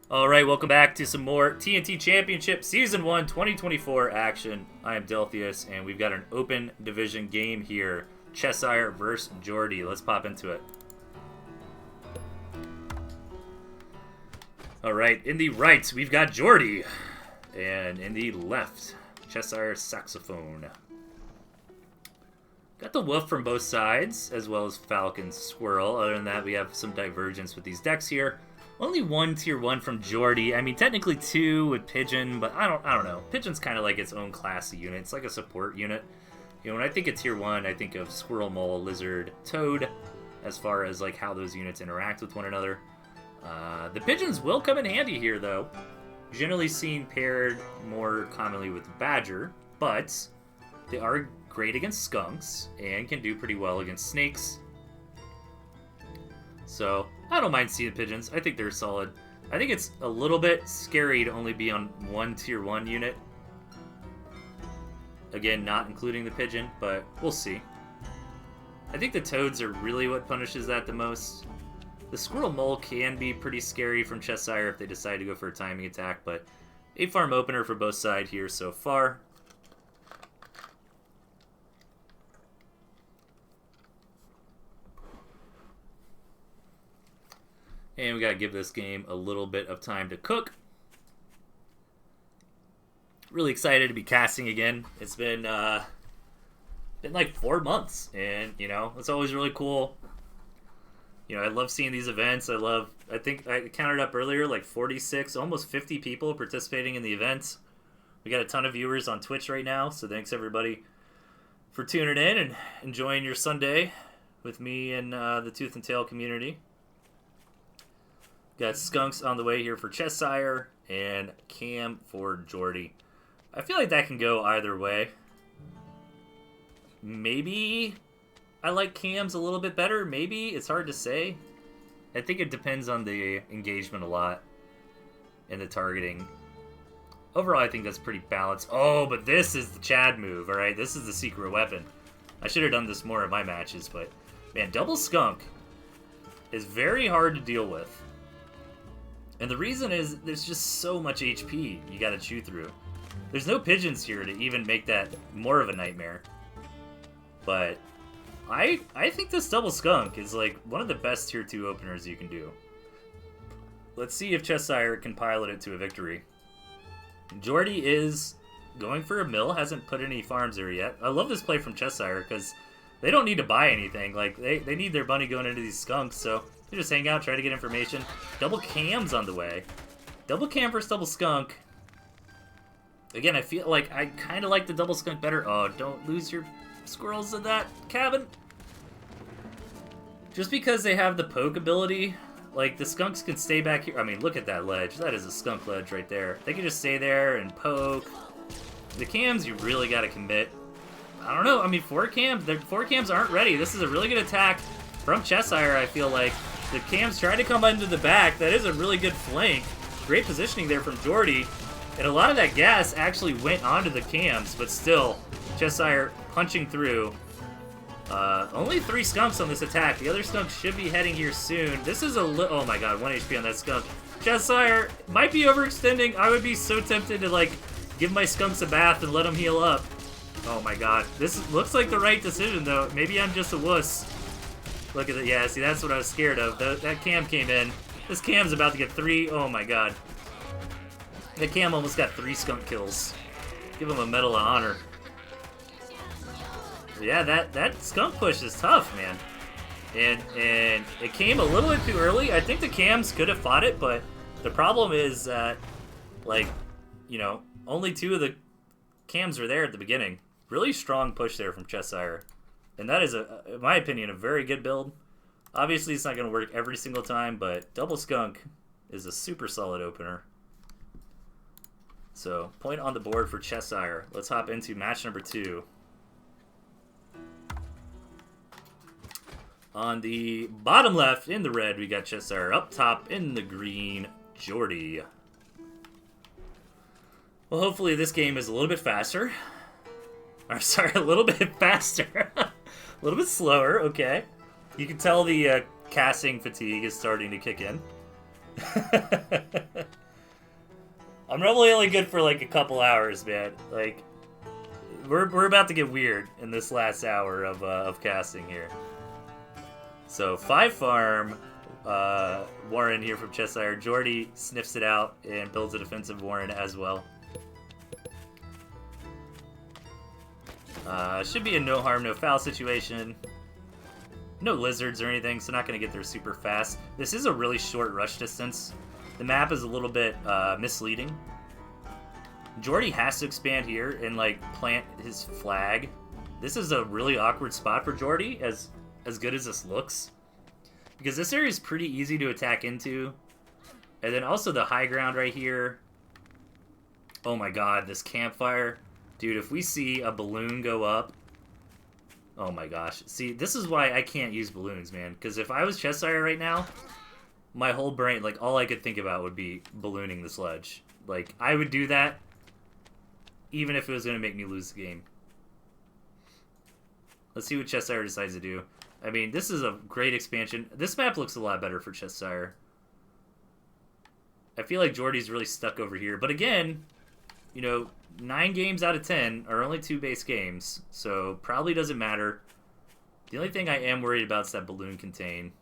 Alright, welcome back to some more TNT Championship Season 1 2024 action. I am Delphius, and we've got an open division game here. Chesire versus Jordy. Let's pop into it. Alright, in the right, we've got Jordy. And in the left, Chesire Saxophone. Got the Wolf from both sides, as well as Falcon Squirrel. Other than that, we have some divergence with these decks here. Only one tier 1 from Jordy. I mean, technically 2 with Pigeon, but I don't know. Pigeon's kind of like its own class of unit. It's like a support unit. You know, when I think of tier 1, I think of Squirrel, Mole, Lizard, Toad, as far as like how those units interact with one another. The Pigeons will come in handy here, though. Generally seen paired more commonly with Badger, but they are great against Skunks and can do pretty well against Snakes. So, I don't mind seeing Pigeons. I think they're solid. I think it's a little bit scary to only be on one tier 1 unit. Again, not including the Pigeon, but we'll see. I think the Toads are really what punishes that the most. The Squirrel Mole can be pretty scary from Chesire if they decide to go for a timing attack, but 8-farm opener for both sides here so far. And we got to give this game a little bit of time to cook. Really excited to be casting again. It's been like 4 months, and you know, it's always really cool. You know, I love seeing these events. I think I counted up earlier, like 46, almost 50 people participating in the events. We got a ton of viewers on Twitch right now, so thanks everybody for tuning in and enjoying your Sunday with me and the Tooth and Tail community. Got Skunks on the way here for Chesire and Cam for Jordy. I feel like that can go either way. Maybe I like Cam's a little bit better. Maybe. It's hard to say. I think it depends on the engagement a lot and the targeting. Overall, I think that's pretty balanced. Oh, but this is the Chad move, alright? This is the secret weapon. I should have done this more in my matches, but man, double Skunk is very hard to deal with. And the reason is there's just so much HP you gotta chew through. There's no Pigeons here to even make that more of a nightmare. But I think this double Skunk is like one of the best tier 2 openers you can do. Let's see if Chesire can pilot it to a victory. Jordy is going for a mill, hasn't put any farms there yet. I love this play from Chesire because they don't need to buy anything. Like they need their money going into these Skunks, so they just hang out, try to get information. Double Cam's on the way. Double Cam versus double Skunk. Again, I feel like I kind of like the double Skunk better. Oh, don't lose your squirrels in that cabin. Just because they have the poke ability, like the Skunks can stay back here. I mean, look at that ledge. That is a Skunk ledge right there. They can just stay there and poke. The Cams, you really got to commit. I don't know. I mean, 4 Cams aren't ready. This is a really good attack from Chesire, I feel like. The Cams try to come into the back. That is a really good flank. Great positioning there from Jordy. And a lot of that gas actually went onto the Cams, but still, Chesire punching through. Only 3 Skunks on this attack. The other Skunks should be heading here soon. This is a little... Oh my god, 1 HP on that Skunk. Chesire might be overextending. I would be so tempted to, like, give my Skunks a bath and let them heal up. Oh my god. Looks like the right decision, though. Maybe I'm just a wuss. Look at it. Yeah, see, that's what I was scared of. That Cam came in. This Cam's about to get 3. Oh my god. That Cam almost got 3 Skunk kills. Give him a Medal of Honor. Yeah, that Skunk push is tough, man. And it came a little bit too early. I think the Cams could have fought it, but the problem is that, like, you know, only 2 of the Cams were there at the beginning. Really strong push there from Chesire. And that is, in my opinion, a very good build. Obviously, it's not going to work every single time, but double Skunk is a super solid opener. So, point on the board for Chesire. Let's hop into match number 2. On the bottom left, in the red, we got Chesire. Up top, in the green, Jordy. Well, hopefully this game is a little bit faster. Or, sorry, a little bit faster. A little bit slower, okay. You can tell the casting fatigue is starting to kick in. I'm normally only good for like a couple hours, man. Like, we're about to get weird in this last hour of casting here. So 5 farm, Warren here from Chesire. Jordy sniffs it out and builds a defensive Warren as well. Should be a no harm, no foul situation. No lizards or anything, so not going to get there super fast. This is a really short rush distance. The map is a little bit misleading. Jordy has to expand here and like plant his flag. This is a really awkward spot for Jordy, as good as this looks. Because this area is pretty easy to attack into. And then also the high ground right here. Oh my god, this campfire. Dude, if we see a balloon go up... Oh my gosh. See, this is why I can't use balloons, man. Because if I was Chesire right now, my whole brain, like, all I could think about would be ballooning the sledge. Like, I would do that even if it was going to make me lose the game. Let's see what Chesire decides to do. I mean, this is a great expansion. This map looks a lot better for Chesire. I feel like Jordy's really stuck over here. But again, you know, 9 games out of 10 are only 2 base games, so probably doesn't matter. The only thing I am worried about is that balloon contain.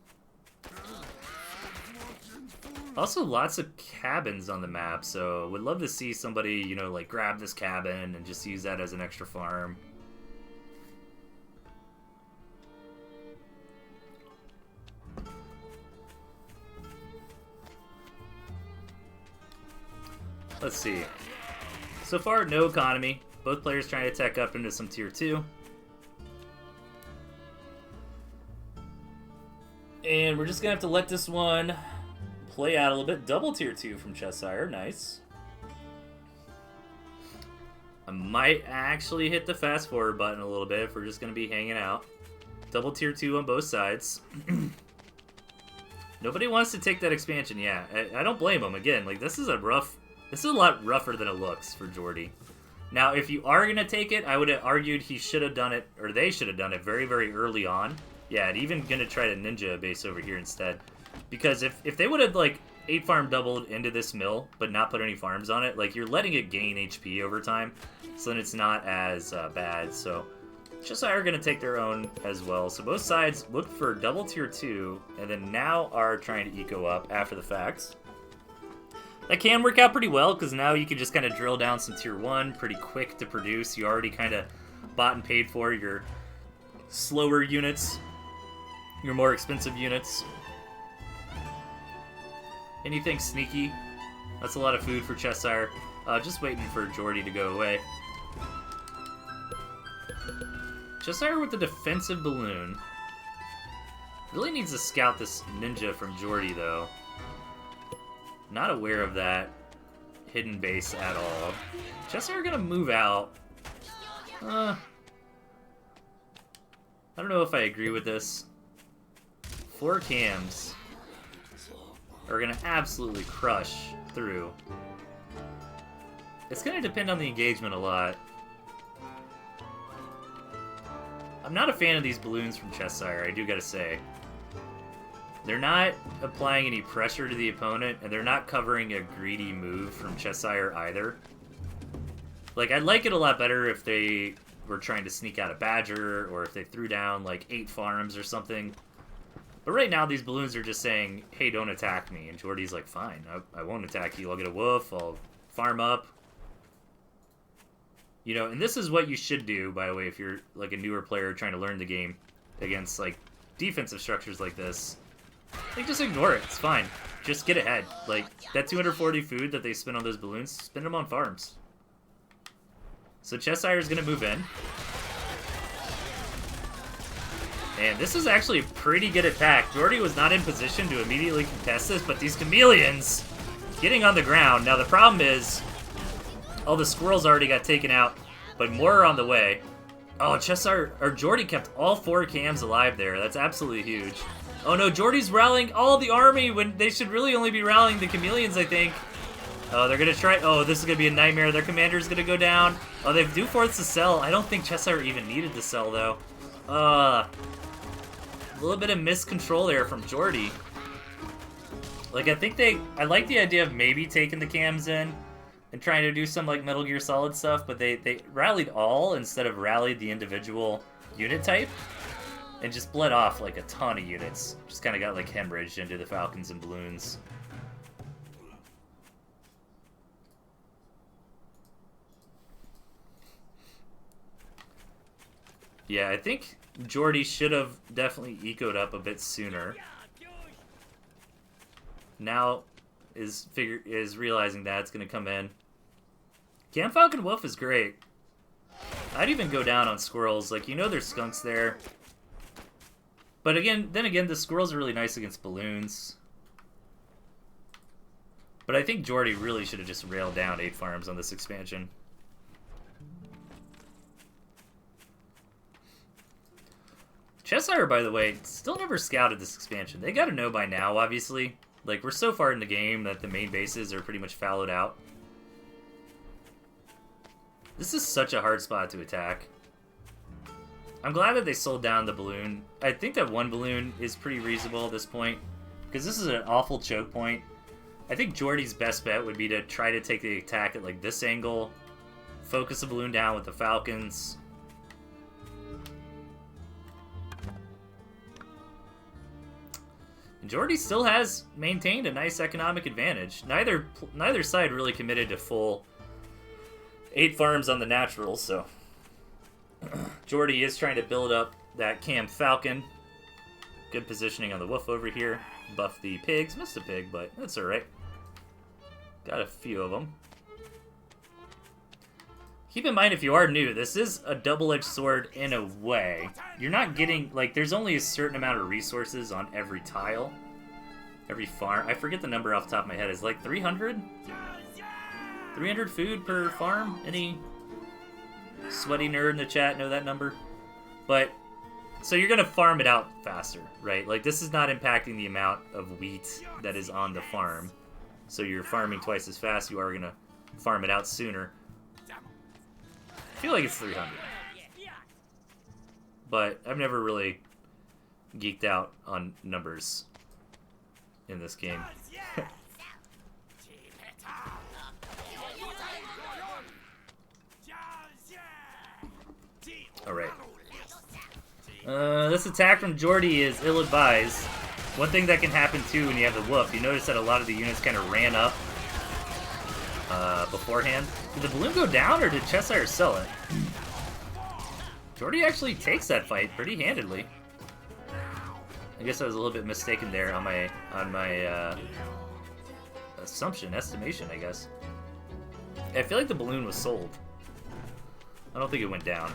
Also, lots of cabins on the map, so would love to see somebody, you know, like grab this cabin and just use that as an extra farm. Let's see. So far, no economy. Both players trying to tech up into some tier 2. And we're just going to have to let this one play out a little bit. Double tier 2 from Chesire. Nice. I might actually hit the fast forward button a little bit if we're just going to be hanging out. Double tier 2 on both sides. Nobody wants to take that expansion, yeah. I don't blame them. Again, like, this is a lot rougher than it looks for Jordy. Now, if you are going to take it, I would have argued he should have done it, or they should have done it very, very early on. Yeah, and even going to try to ninja a base over here instead. Because if they would have, like, 8 farm doubled into this mill, but not put any farms on it, like, you're letting it gain HP over time, so then it's not as bad. So, Chesire are going to take their own as well. So both sides look for double tier 2, and then now are trying to eco up after the fact. That can work out pretty well, because now you can just kind of drill down some tier 1 pretty quick to produce. You already kind of bought and paid for your slower units, your more expensive units. Anything sneaky? That's a lot of food for Chesire. Just waiting for Jordy to go away. Chesire with the defensive balloon. Really needs to scout this ninja from Jordy, though. Not aware of that hidden base at all. Chesire gonna move out. I don't know if I agree with this. 4 cams are gonna absolutely crush through. It's gonna depend on the engagement a lot. I'm not a fan of these balloons from Chesire, I do gotta say. They're not applying any pressure to the opponent, and they're not covering a greedy move from Chesire either. Like, I'd like it a lot better if they were trying to sneak out a Badger, or if they threw down, like, 8 farms or something. But right now, these balloons are just saying, hey, don't attack me. And Jordy's like, fine, I won't attack you. I'll get a wolf, I'll farm up. You know, and this is what you should do, by the way, if you're, like, a newer player trying to learn the game against, like, defensive structures like this. Like, just ignore it. It's fine. Just get ahead. Like, that 240 food that they spend on those balloons, spend them on farms. So Chesire's going to move in. And this is actually a pretty good attack. Jordy was not in position to immediately contest this, but these chameleons getting on the ground. Now, the problem is all the squirrels already got taken out, but more are on the way. Oh, Chesire, or Jordy kept all 4 cams alive there. That's absolutely huge. Oh no, Jordy's rallying all the army when they should really only be rallying the chameleons, I think. Oh, they're going to try... Oh, this is going to be a nightmare. Their commander's going to go down. Oh, they've due force to sell. I don't think Chesire even needed to sell, though. A little bit of miscontrol there from Jordy. Like, I think I like the idea of maybe taking the cams in and trying to do some like Metal Gear Solid stuff, but they rallied all instead of rallied the individual unit type, and just bled off like a ton of units. Just kind of got like hemorrhaged into the Falcons and Balloons. Yeah, I think Jordy should have definitely ecoed up a bit sooner. Now is realizing that it's gonna come in. Cam Falcon Wolf is great. I'd even go down on squirrels. Like, you know there's skunks there. But again, the squirrels are really nice against balloons. But I think Jordy really should have just railed down 8 farms on this expansion. Chesire, by the way, still never scouted this expansion. They gotta know by now, obviously. Like, we're so far in the game that the main bases are pretty much fallowed out. This is such a hard spot to attack. I'm glad that they sold down the balloon. I think that 1 balloon is pretty reasonable at this point, because this is an awful choke point. I think Jordy's best bet would be to try to take the attack at like this angle, focus the balloon down with the Falcons. And Jordy still has maintained a nice economic advantage. Neither side really committed to full 8 farms on the naturals, so Jordy is trying to build up that Cam Falcon. Good positioning on the wolf over here. Buff the pigs. Missed a pig, but that's alright. Got a few of them. Keep in mind, if you are new, this is a double-edged sword in a way. You're not getting, like, there's only a certain amount of resources on every tile. Every farm. I forget the number off the top of my head. Is like 300? 300 food per farm? Any sweaty nerd in the chat know that number? But, so you're going to farm it out faster, right? Like, this is not impacting the amount of wheat that is on the farm. So you're farming twice as fast. You are going to farm it out sooner. I feel like it's 300. But I've never really geeked out on numbers in this game. Alright. This attack from Jordy is ill-advised. One thing that can happen too when you have the wolf, you notice that a lot of the units kind of ran up beforehand. Did the balloon go down, or did Chesire sell it? Jordy actually takes that fight pretty handedly. I guess I was a little bit mistaken there on my estimation, I guess. I feel like the balloon was sold. I don't think it went down.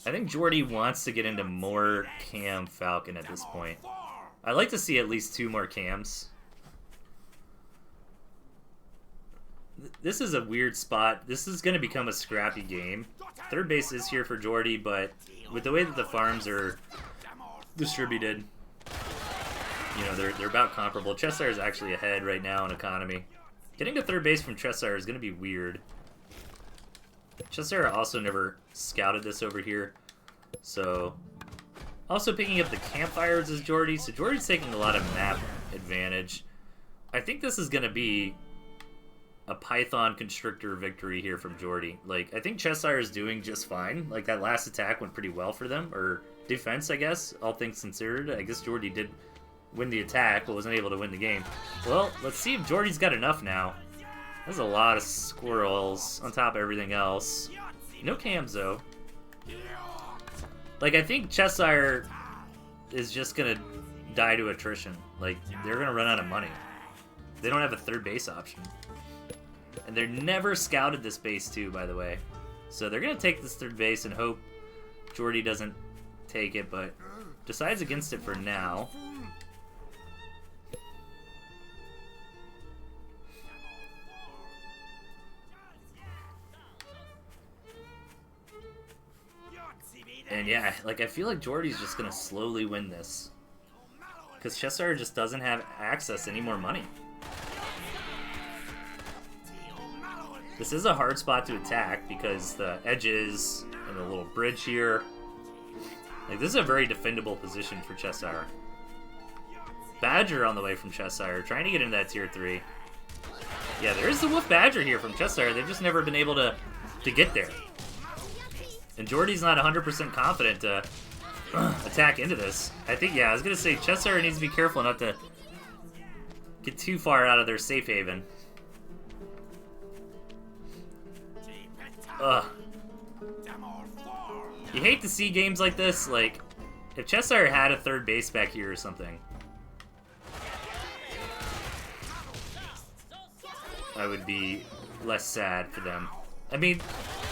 I think Jordy wants to get into more Cam Falcon at this point. I'd like to see at least 2 more cams. This is a weird spot. This is going to become a scrappy game. Third base is here for Jordy, but with the way that the farms are distributed, you know, they're about comparable. Chesire is actually ahead right now in economy. Getting to third base from Chesire is going to be weird. Chesire also never scouted this over here, so also picking up the campfires is Jordy, so Jordy's taking a lot of map advantage. I think this is going to be a Python Constrictor victory here from Jordy. Like, I think Chesire is doing just fine. Like, that last attack went pretty well for them, or defense, I guess, all things considered. I guess Jordy did win the attack, but wasn't able to win the game. Well, let's see if Jordy's got enough now. There's a lot of squirrels on top of everything else. No cams, though. Like, I think Chesire is just going to die to attrition. Like, they're going to run out of money. They don't have a third base option. And they're never scouted this base, too, by the way. So they're going to take this third base and hope Jordy doesn't take it, but decides against it for now. And yeah, like, I feel like Jordy's just going to slowly win this. Because Chesire just doesn't have access to any more money. This is a hard spot to attack because the edges and the little bridge here. Like, this is a very defendable position for Chesire. Badger on the way from Chesire, trying to get into that tier 3. Yeah, there is the Wolf Badger here from Chesire. They've just never been able to get there. And Jordy's not 100% confident to attack into this. I think, yeah, I was going to say Chesire needs to be careful not to get too far out of their safe haven. Ugh. You hate to see games like this, like, if Chesire had a third base back here or something, I would be less sad for them. I mean,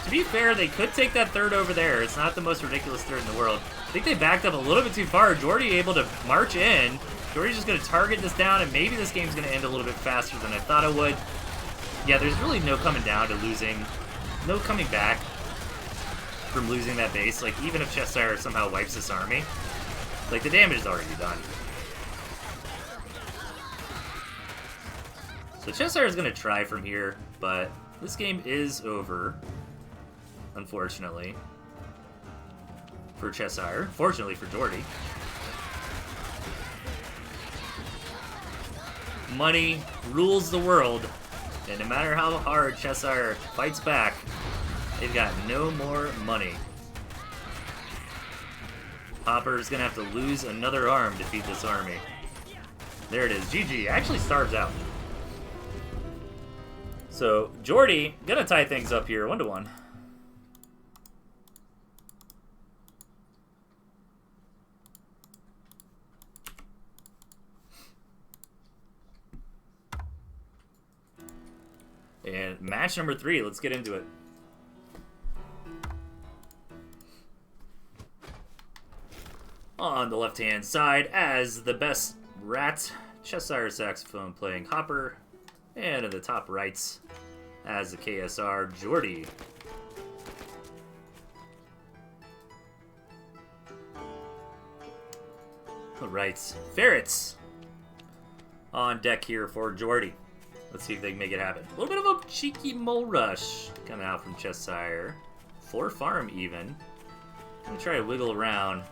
to be fair, they could take that third over there. It's not the most ridiculous third in the world. I think they backed up a little bit too far. Jordy able to march in. Jordy's just going to target this down, and maybe this game's going to end a little bit faster than I thought it would. Yeah, there's really no coming down to losing. No coming back from losing that base. Like, even if Chesire somehow wipes this army, like, the damage is already done. So Chesire is going to try from here, but this game is over, unfortunately, for Chesire. Fortunately for Jordy. Money rules the world, and no matter how hard Chesire fights back, they've got no more money. Hopper's going to have to lose another arm to feed this army. There it is. GG. Actually starves out. So, Jordy, gonna tie things up here, 1-1. And match number 3, let's get into it. On the left-hand side, as the best rat, Chesire saxophone playing Hopper. And in the top rights, as the KSR, Jordy. All right, Ferrets on deck here for Jordy. Let's see if they can make it happen. A little bit of a cheeky mole rush coming out from Chesire. 4 farm even. I'm gonna try to wiggle around,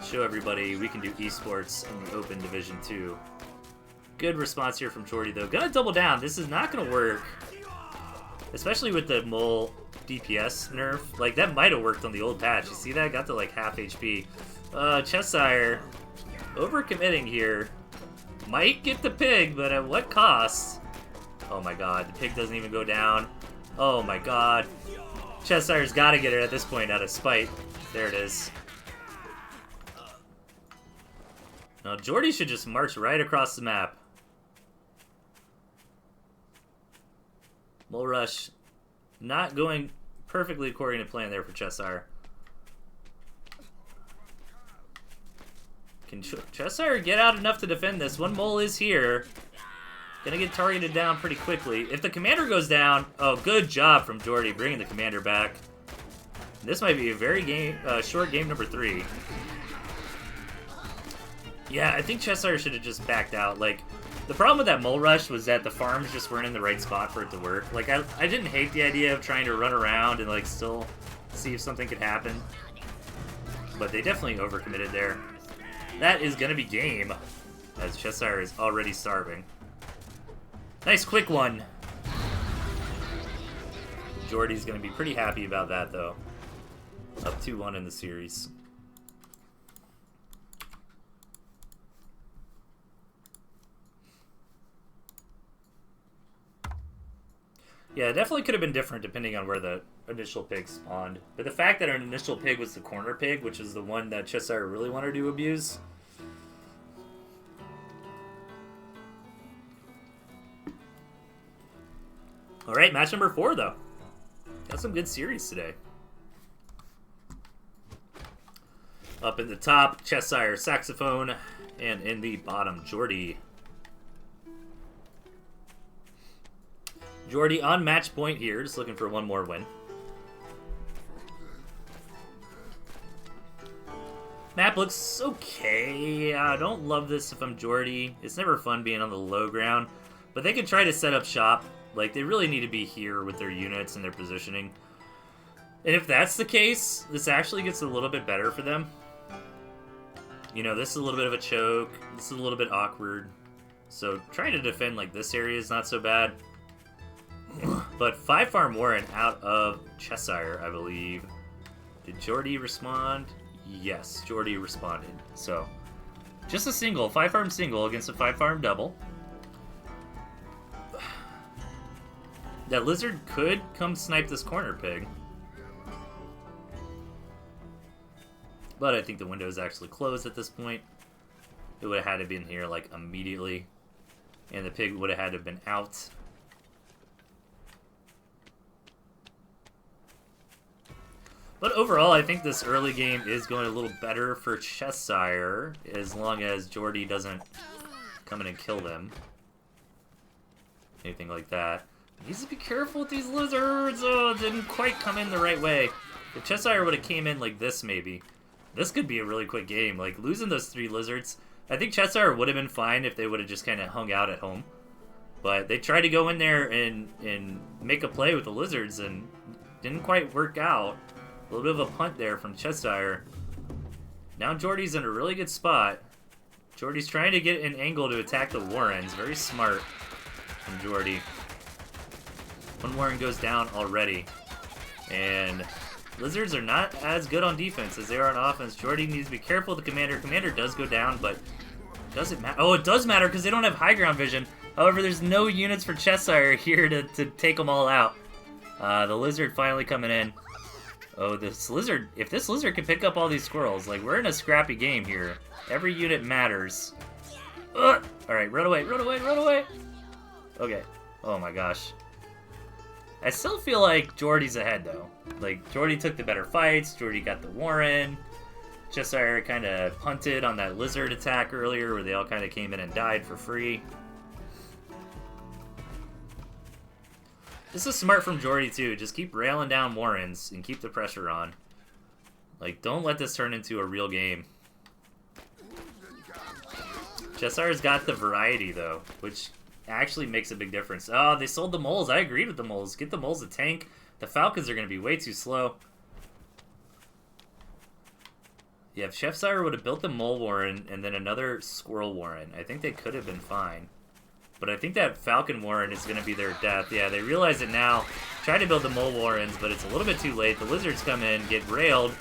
show everybody we can do esports in the Open Division 2. Good response here from Jordy, though. Gonna double down. This is not gonna work. Especially with the mole DPS nerf. Like, that might have worked on the old patch. You see that? Got to, like, half HP. Chesire overcommitting here. Might get the pig, but at what cost? Oh my god, the pig doesn't even go down. Oh my god. Chesire's gotta get it at this point out of spite. There it is. Now, Jordy should just march right across the map. Mole rush not going perfectly according to plan there for Chesire. Can Chesire get out enough to defend this? One mole is here. Gonna get targeted down pretty quickly. If the commander goes down, oh, good job from Jordy bringing the commander back. This might be a very short game number 3. Yeah, I think Chesire should have just backed out. Like, the problem with that mole rush was that the farms just weren't in the right spot for it to work. Like, I didn't hate the idea of trying to run around and, like, still see if something could happen. But they definitely overcommitted there. That is gonna be game, as Chesire is already starving. Nice quick one. Jordy's gonna be pretty happy about that, though. Up 2-1 in the series. Yeah, it definitely could have been different depending on where the initial pig spawned. But the fact that our initial pig was the corner pig, which is the one that Chesire really wanted to abuse. Alright, match number 4, though. Got some good series today. Up in the top, Chesire saxophone, and in the bottom, Jordy. Jordy on match point here, just looking for one more win. Map looks okay. I don't love this if I'm Jordy. It's never fun being on the low ground, but they can try to set up shop. Like, they really need to be here with their units and their positioning. And if that's the case, this actually gets a little bit better for them. You know, this is a little bit of a choke. This is a little bit awkward. So trying to defend like this area is not so bad. But 5 farm Warren out of Chesire, I believe. Did Jordy respond? Yes, Jordy responded. So just a single, 5 farm single against a 5 farm double. That lizard could come snipe this corner pig. But I think the window is actually closed at this point. It would have had to been here like immediately. And the pig would have had to have been out. But overall, I think this early game is going a little better for Chesire, as long as Jordy doesn't come in and kill them. Anything like that. He needs to be careful with these lizards! Oh, it didn't quite come in the right way. If Chesire would have came in like this, maybe, this could be a really quick game. Like, losing those 3 lizards, I think Chesire would have been fine if they would have just kind of hung out at home. But they tried to go in there and make a play with the lizards, and didn't quite work out. A little bit of a punt there from Chesire. Now Jordy's in a really good spot. Jordy's trying to get an angle to attack the Warrens. Very smart from Jordy. 1 Warren goes down already. And lizards are not as good on defense as they are on offense. Jordy needs to be careful with the commander. Commander does go down, but does it matter? Oh, it does matter because they don't have high ground vision. However, there's no units for Chesire here to take them all out. The lizard finally coming in. Oh, this lizard, if this lizard can pick up all these squirrels, like, we're in a scrappy game here. Every unit matters. Ugh! Alright, run away, run away, run away! Okay. Oh my gosh. I still feel like Jordy's ahead, though. Like, Jordy took the better fights, Jordy got the Warren. Chesire kind of punted on that lizard attack earlier, where they all kind of came in and died for free. This is smart from Jordy, too. Just keep railing down Warrens and keep the pressure on. Like, don't let this turn into a real game. Chesire's got the variety, though, which actually makes a big difference. Oh, they sold the moles. I agreed with the moles. Get the moles a tank. The Falcons are going to be way too slow. Yeah, if Chesire would have built the mole Warren and then another squirrel Warren, I think they could have been fine. But I think that Falcon Warren is going to be their death. Yeah, they realize it now. Try to build the Mole Warrens, but it's a little bit too late. The Lizards come in, get railed,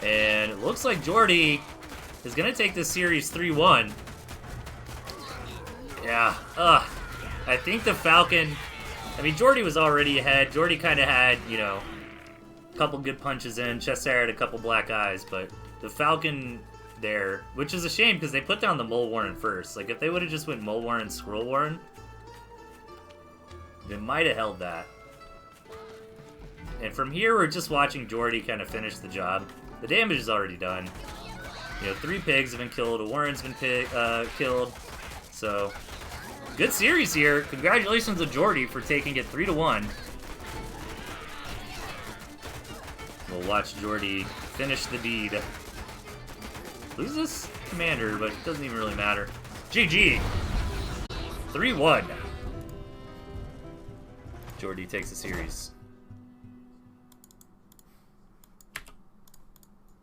and it looks like Jordy is going to take this series 3-1. Yeah, I think the Falcon... I mean, Jordy was already ahead. Jordy kind of had, you know, a couple good punches in. Chesire had a couple black eyes, but the Falcon... there, which is a shame because they put down the Mole Warren first. Like, if they would have just went Mole Warren, Squirrel Warren, they might have held that. And from here, we're just watching Jordy kind of finish the job. The damage is already done. You know, 3 pigs have been killed, a Warren's been killed. So, good series here. Congratulations to Jordy for taking it 3-1. We'll watch Jordy finish the deed. Loses this commander, but it doesn't even really matter. GG! 3-1. Jordy takes the series.